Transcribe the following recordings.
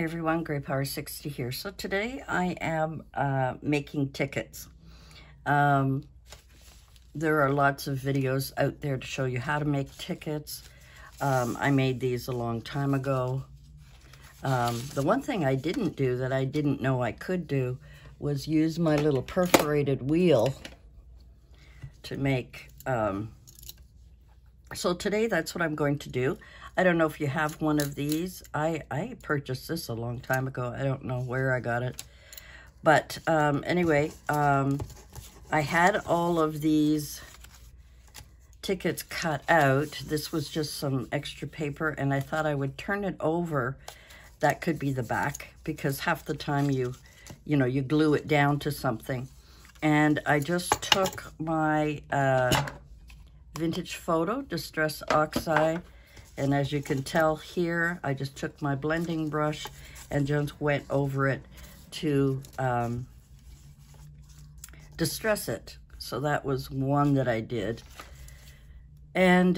Hi everyone, Grey Power 60 here. So today I am making tickets. There are lots of videos out there to show you how to make tickets. I made these a long time ago. The one thing I didn't do that I didn't know I could do was use my little perforated wheel to make, so today that's what I'm going to do. I don't know if you have one of these. I purchased this a long time ago. I don't know where I got it. But anyway, I had all of these tickets cut out. This was just some extra paper, and I thought I would turn it over. That could be the back, because half the time you glue it down to something. And I just took my vintage photo distress oxide, and as you can tell here, I just took my blending brush and just went over it to distress it. So that was one that I did. And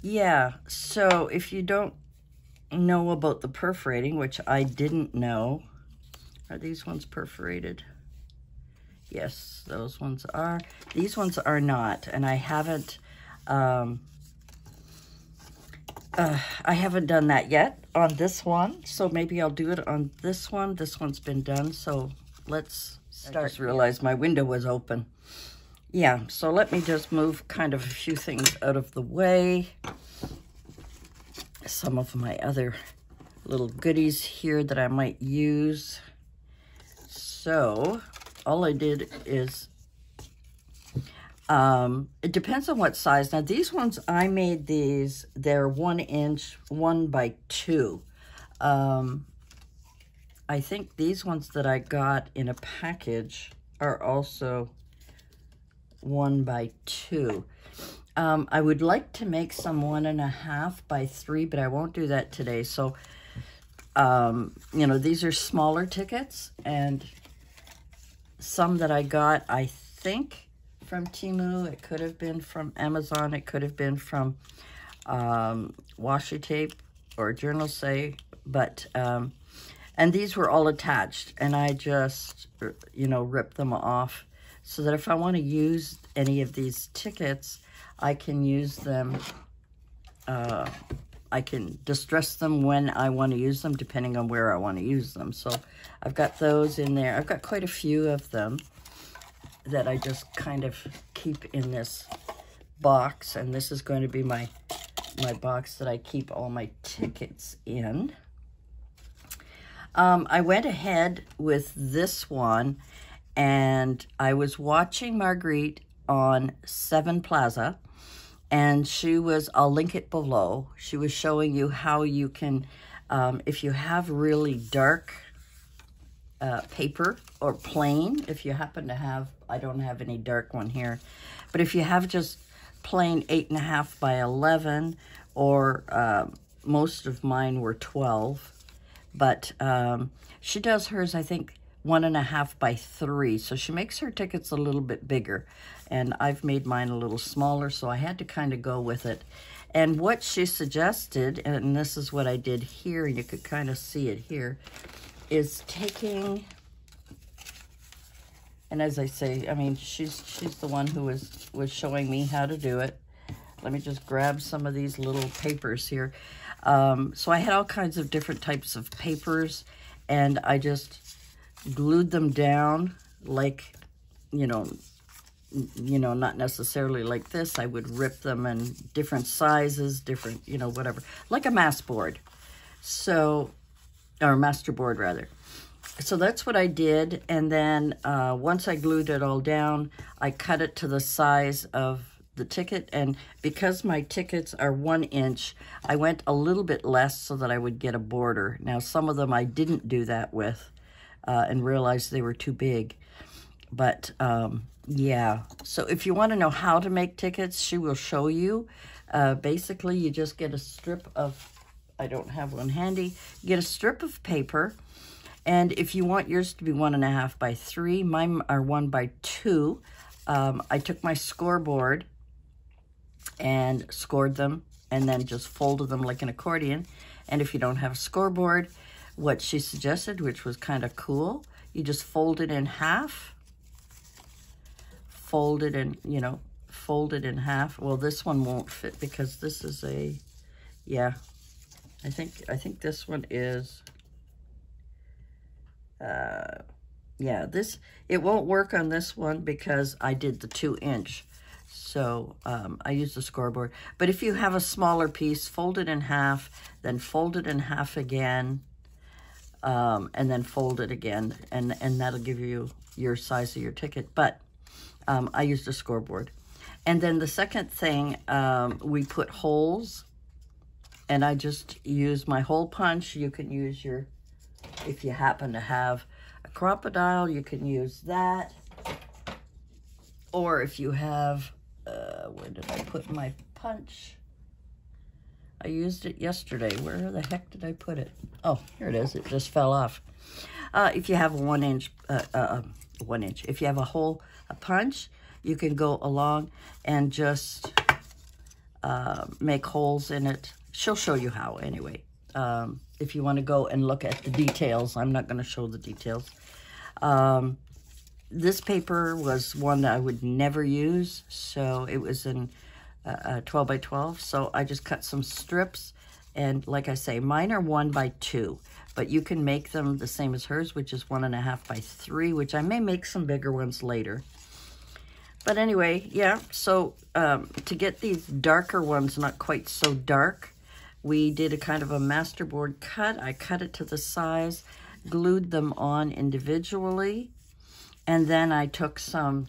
yeah, so if you don't know about the perforating, which I didn't know, are these ones perforated? Yes, those ones are. These ones are not, and I haven't done that yet on this one, so maybe I'll do it on this one. This one's been done, so let's start. I just realized my window was open. Yeah, so let me just move kind of a few things out of the way. Some of my other little goodies here that I might use. So all I did is, it depends on what size. Now these ones, I made these, they're 1 inch, 1 by 2. I think these ones that I got in a package are also 1 by 2. I would like to make some 1.5 by 3, but I won't do that today. So, these are smaller tickets, and some that I got, I think, from Temu. It could have been from Amazon. It could have been from washi tape or journal say. But, and these were all attached, and I just, ripped them off so that if I want to use any of these tickets, I can use them, I can distress them when I want to use them, depending on where I want to use them. So I've got those in there. I've got quite a few of them that I just kind of keep in this box. And this is going to be my box that I keep all my tickets in. I went ahead with this one, and I was watching Margreth on 7 Plaza, and she was, I'll link it below, she was showing you how you can, if you have really dark paper or plain, if you happen to have, I don't have any dark one here, but if you have just plain 8.5 by 11, or most of mine were 12, but she does hers, I think, 1.5 by 3, so she makes her tickets a little bit bigger, and I've made mine a little smaller, so I had to kind of go with it. And what she suggested, and this is what I did here, and you could kind of see it here, is taking, and as I say, I mean, she's the one who was showing me how to do it. Let me just grab some of these little papers here. So I had all kinds of different types of papers, and I just glued them down like, not necessarily like this. I would rip them in different sizes, different, whatever, like a mass board. So, or master board rather. So that's what I did. And then once I glued it all down, I cut it to the size of the ticket. And because my tickets are 1 inch, I went a little bit less so that I would get a border. Now, some of them I didn't do that with. And realized they were too big. But, yeah. So if you want to know how to make tickets, she will show you. Basically, you just get a strip of, I don't have one handy, you get a strip of paper. And if you want yours to be 1.5 by 3, mine are 1 by 2. I took my scoreboard and scored them, and then just folded them like an accordion. And if you don't have a scoreboard, what she suggested, which was kind of cool, you just fold it in half. Fold it in, you know, fold it in half. Well, this one won't fit because this is a, yeah, I think this one is, yeah, this, it won't work on this one because I did the 2-inch. So I used the scoreboard. But if you have a smaller piece, fold it in half, then fold it in half again, and then fold it again, and that'll give you your size of your ticket. But I used a scoreboard. And then the second thing, we put holes, and I just use my hole punch. You can use your, if you happen to have a crocodile, you can use that. Or if you have, where did I put my punch? I used it yesterday. Where the heck did I put it? Oh, here it is. It just fell off. If you have a 1-inch, 1-inch, if you have a punch, you can go along and just make holes in it. She'll show you how anyway. If you want to go and look at the details, I'm not going to show the details. This paper was one that I would never use, so it was in 12 by 12, so I just cut some strips, and like I say, mine are 1 by 2, but you can make them the same as hers, which is 1.5 by 3, which I may make some bigger ones later. But anyway, yeah, so to get these darker ones, not quite so dark, we did a kind of a masterboard cut. I cut it to the size, glued them on individually, and then I took some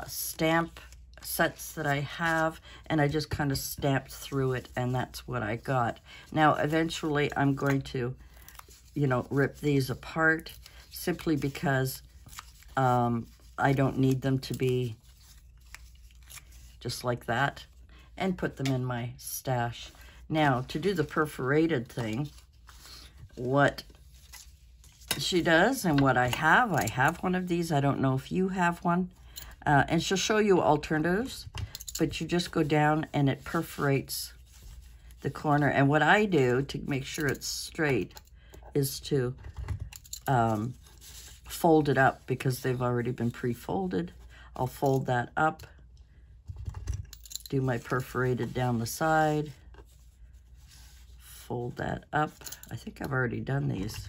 stamp sets that I have, and I just kind of stamped through it, and that's what I got. Now, eventually, I'm going to, you know, rip these apart, simply because I don't need them to be just like that, and put them in my stash. Now, to do the perforated thing, what she does and what I have one of these. I don't know if you have one. And she'll show you alternatives, but you just go down and it perforates the corner. And what I do to make sure it's straight is to fold it up, because they've already been pre-folded. I'll fold that up, do my perforated down the side, fold that up. I think I've already done these.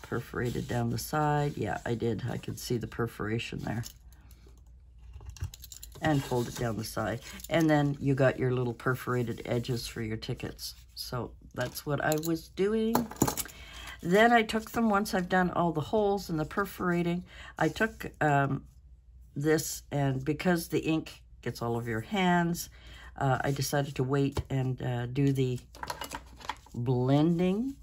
Perforated down the side. Yeah, I did. I could see the perforation there. And fold it down the side. And then you got your little perforated edges for your tickets. So that's what I was doing. Then I took them, once I've done all the holes and the perforating, I took this, and because the ink gets all over your hands, I decided to wait and do the blending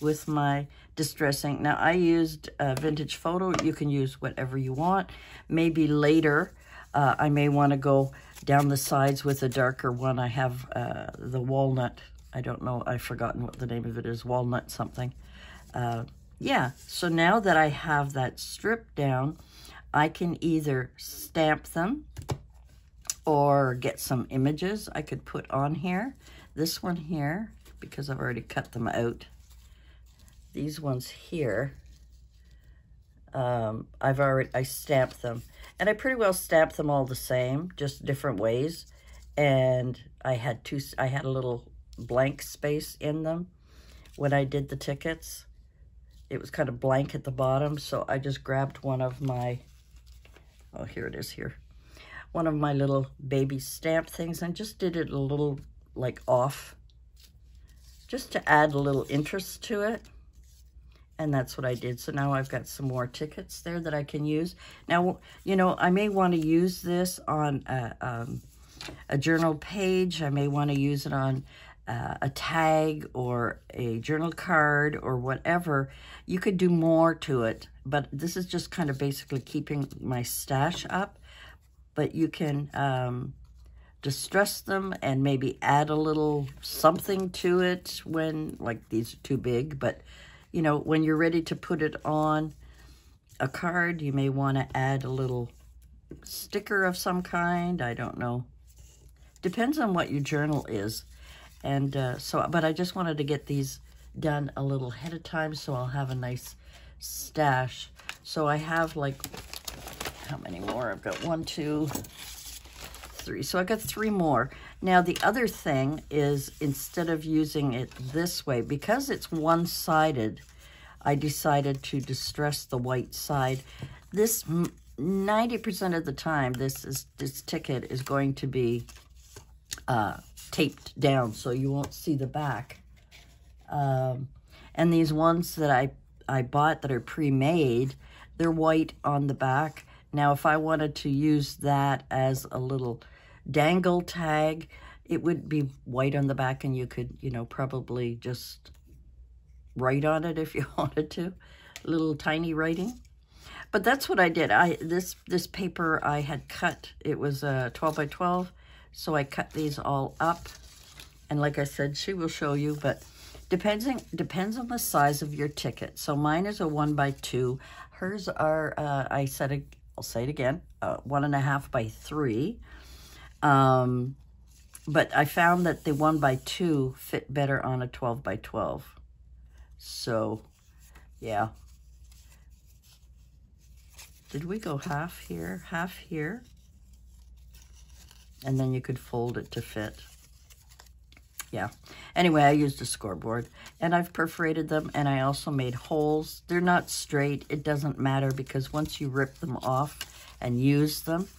with my distressing. Now, I used Vintage Photo. You can use whatever you want. Maybe later, I may want to go down the sides with a darker one. I have the walnut. I don't know. I've forgotten what the name of it is. Walnut something. Yeah, so now that I have that stripped down, I can either stamp them or get some images I could put on here. This one here, because I've already cut them out. These ones here, I stamped them. And I pretty well stamped them all the same, just different ways. And I had a little blank space in them when I did the tickets. It was kind of blank at the bottom, so I just grabbed one of my, oh, here it is here. One of my little baby stamp things and just did it a little, like, off, just to add a little interest to it. And that's what I did. So now I've got some more tickets there that I can use. Now, you know, I may want to use this on a journal page. I may want to use it on a tag or a journal card or whatever. You could do more to it, but this is just kind of basically keeping my stash up. But you can distress them and maybe add a little something to it when, like, these are too big, but you know, when you're ready to put it on a card, you may want to add a little sticker of some kind. I don't know. Depends on what your journal is. And but I just wanted to get these done a little ahead of time so I'll have a nice stash. So I have like, how many more? I've got 1, 2, 3. So I got 3 more. Now the other thing is, instead of using it this way, because it's one-sided, I decided to distress the white side. This 90% of the time, this ticket is going to be taped down, so you won't see the back. And these ones that I bought that are pre-made, they're white on the back. Now, if I wanted to use that as a little dangle tag, it would be white on the back, and you could, you know, probably just write on it if you wanted to, little tiny writing. But that's what I did. This paper I had cut. It was 12 by 12, so I cut these all up. And like I said, she will show you, but depends on the size of your ticket. So mine is a 1 by 2. Hers are I'll say it again, 1.5 by 3. But I found that the 1 by 2 fit better on a 12 by 12. So, yeah. Did we go half here, half here? And then you could fold it to fit. Yeah. Anyway, I used a scoreboard, and I've perforated them, and I also made holes. They're not straight. It doesn't matter, because once you rip them off and use them,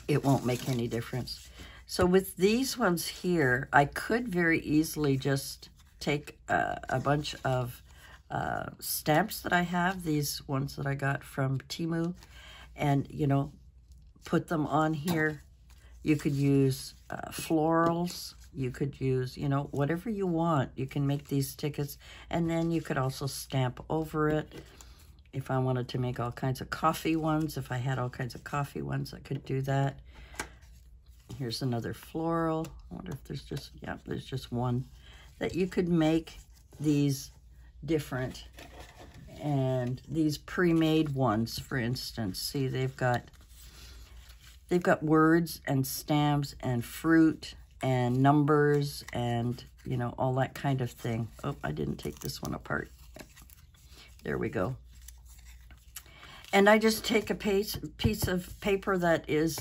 it won't make any difference. So with these ones here, I could very easily just take a bunch of stamps that I have, these ones that I got from Temu, and, you know, put them on here. You could use florals. You could use, you know, whatever you want. You can make these tickets, and then you could also stamp over it. If I wanted to make all kinds of coffee ones, if I had all kinds of coffee ones, I could do that. Here's another floral. I wonder if there's just, yeah, there's just one that you could make these different. And these pre-made ones, for instance, see, they've got words and stamps and fruit and numbers and, you know, all that kind of thing. Oh, I didn't take this one apart. There we go. And I just take a piece of paper that is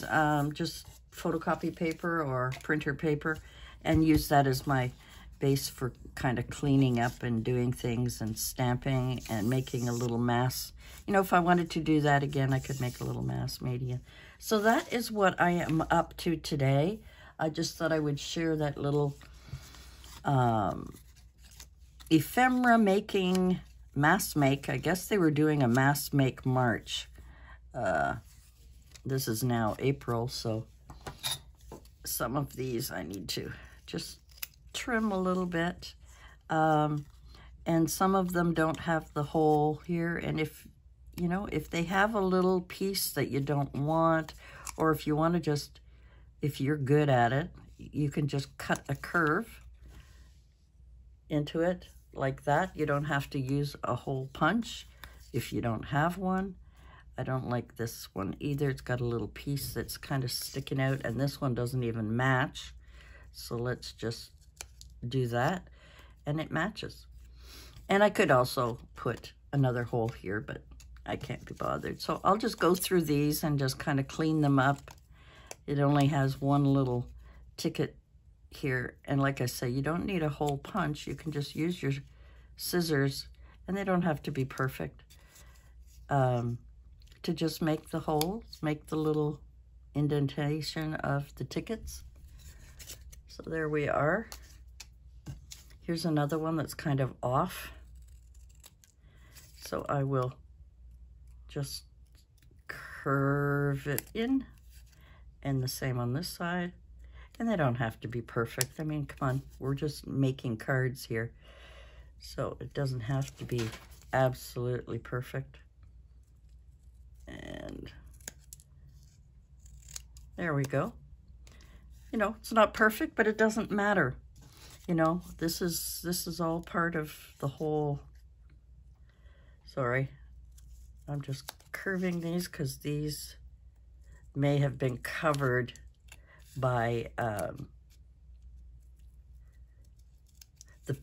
just photocopy paper or printer paper, and use that as my base for kind of cleaning up and doing things and stamping and making a little mass. You know, if I wanted to do that again, I could make a little mass maybe. So that is what I am up to today. I just thought I would share that little ephemera making, mass make. I guess they were doing a mass make March. This is now April, so some of these I need to just trim a little bit. And some of them don't have the hole here. And if, you know, if they have a little piece that you don't want, or if you want to just, if you're good at it, you can just cut a curve into it like that. You don't have to use a hole punch if you don't have one. I don't like this one either. It's got a little piece that's kind of sticking out, and this one doesn't even match. So let's just do that, and it matches. And I could also put another hole here, but I can't be bothered. So I'll just go through these and just kind of clean them up. It only has one little ticket here. And like I say, you don't need a hole punch. You can just use your scissors, and they don't have to be perfect, to just make the holes, make the little indentation of the tickets. So there we are. Here's another one that's kind of off. So I will just curve it in, and the same on this side. And they don't have to be perfect. I mean, come on, we're just making cards here. So it doesn't have to be absolutely perfect. And there we go. You know, it's not perfect, but it doesn't matter. You know, this is all part of the whole. Sorry, I'm just curving these because these may have been covered by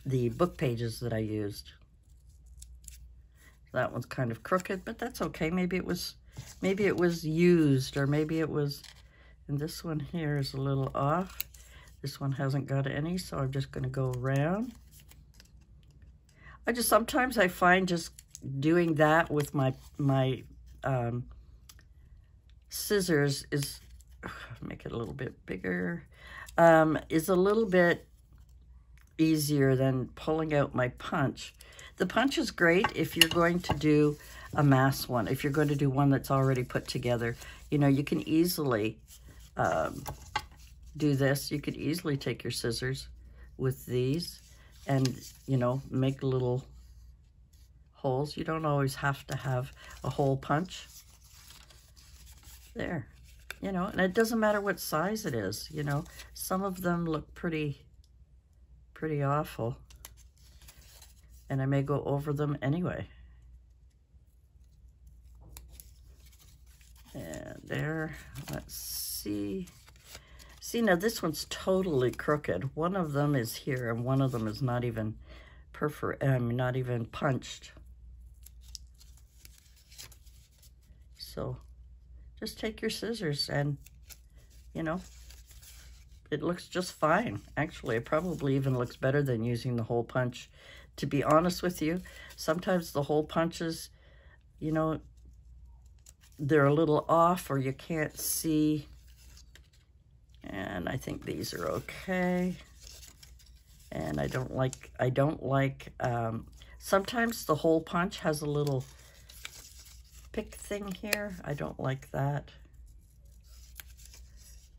the book pages that I used. That one's kind of crooked, but that's okay. Maybe it was used, or maybe it was, and this one here is a little off. This one hasn't got any, so I'm just going to go around. Sometimes I find just doing that with my scissors is, make it a little bit bigger, is a little bit easier than pulling out my punch. The punch is great if you're going to do a mass one, if you're going to do one that's already put together. You know, you can easily do this. You could easily take your scissors with these and, you know, make little holes. You don't always have to have a hole punch. There, you know, and it doesn't matter what size it is, you know. Some of them look pretty awful, and I may go over them anyway. And there, let's see. See, now this one's totally crooked. One of them is here, and one of them is not even not even punched. So just take your scissors and, you know, it looks just fine. Actually, it probably even looks better than using the hole punch. To be honest with you, sometimes the hole punches, you know, they're a little off, or you can't see. And I think these are okay. And I don't like, sometimes the hole punch has a little pick thing here. I don't like that.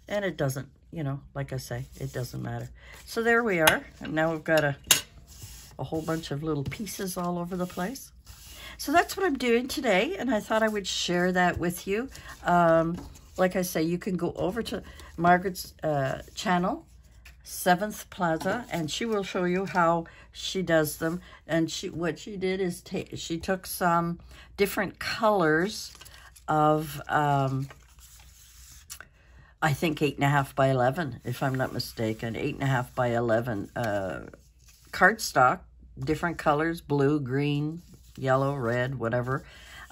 And it doesn't, you know, like I say, it doesn't matter. So there we are. And now we've got a whole bunch of little pieces all over the place. So that's what I'm doing today, and I thought I would share that with you. Like I say, you can go over to Margreth's channel, 7th Plaza, and she will show you how she does them. And what she did is she took some different colors of, I think 8.5 by 11, if I'm not mistaken, 8.5 by 11 cardstock, different colors, blue, green, yellow, red, whatever,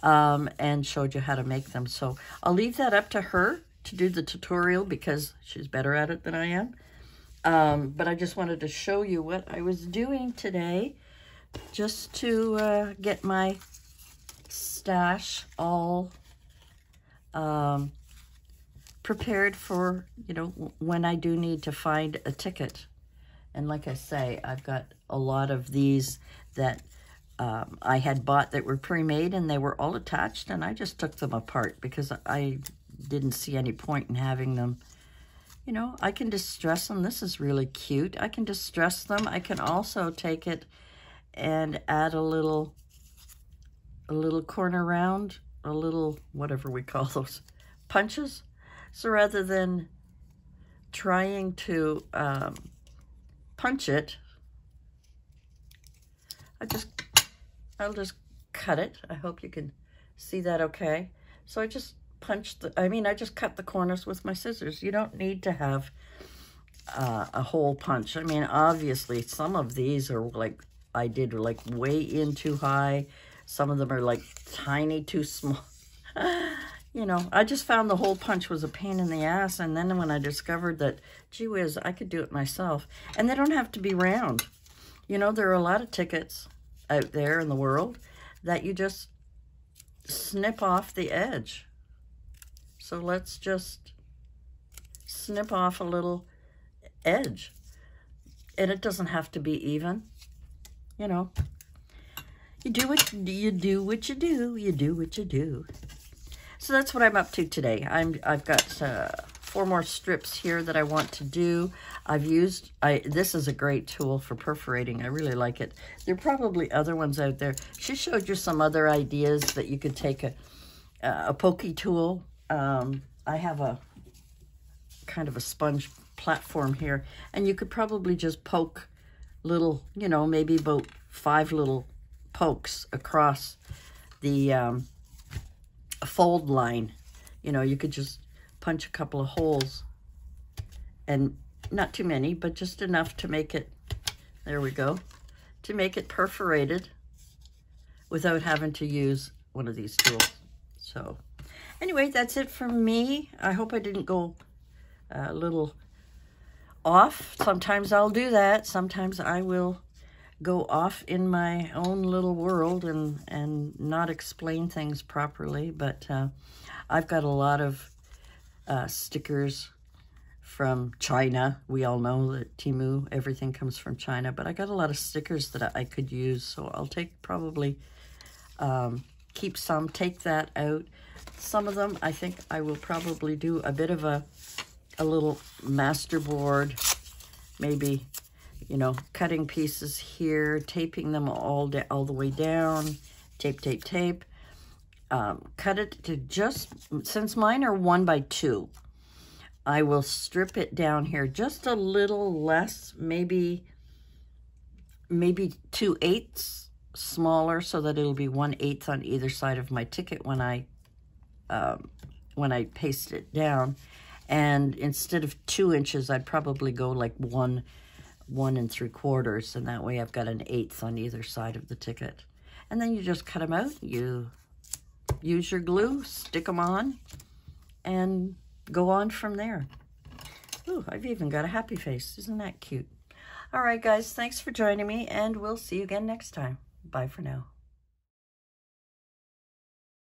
and showed you how to make them. So I'll leave that up to her to do the tutorial because she's better at it than I am. But I just wanted to show you what I was doing today just to get my stash all prepared for, you know, when I do need to find a ticket. And like I say, I've got a lot of these that I had bought that were pre-made, and they were all attached, and I just took them apart because I didn't see any point in having them. You know, I can distress them. This is really cute. I can distress them. I can also take it and add a little corner round, a little, whatever we call those, punches. So rather than trying to punch it, I'll just cut it. I hope you can see that okay. So I just I just cut the corners with my scissors. You don't need to have a hole punch. I mean, obviously some of these are like, I did like way in too high. Some of them are like tiny too small. You know, I just found the hole punch was a pain in the ass. And then when I discovered that, gee whiz, I could do it myself. And they don't have to be round. You know, there are a lot of tickets out there in the world that you just snip off the edge. So let's just snip off a little edge. And it doesn't have to be even. You know, you do what you do. You do what you do. So that's what I'm up to today. I've got 4 more strips here that I want to do. This is a great tool for perforating. I really like it. There are probably other ones out there. She showed you some other ideas that you could take a pokey tool. I have a kind of a sponge platform here, and you could probably just poke little, you know, maybe about 5 little pokes across the fold line. You know, you could just punch a couple of holes, and not too many, but just enough to make it There we go. To make it perforated without having to use one of these tools. So anyway, that's it from me. I hope I didn't go a little off. Sometimes I'll do that. Sometimes I will go off in my own little world and not explain things properly. But I've got a lot of stickers from China. We all know that Temu, everything comes from China. But I got a lot of stickers that I could use. So I'll probably keep some, take that out. Some of them, I think I will probably do a bit of a little masterboard, maybe, you know, cutting pieces here, taping them all the way down, tape, tape, tape. Cut it to just, since mine are 1 by 2, I will strip it down here just a little less, maybe 2/8 smaller, so that it'll be 1/8 on either side of my ticket when I paste it down. And instead of 2 inches, I'd probably go like 1 3/4, and that way I've got an 1/8 on either side of the ticket. And then you just cut them out. You use your glue, stick them on, and go on from there. Ooh, I've even got a happy face. Isn't that cute? All right, guys, thanks for joining me, and we'll see you again next time. Bye for now.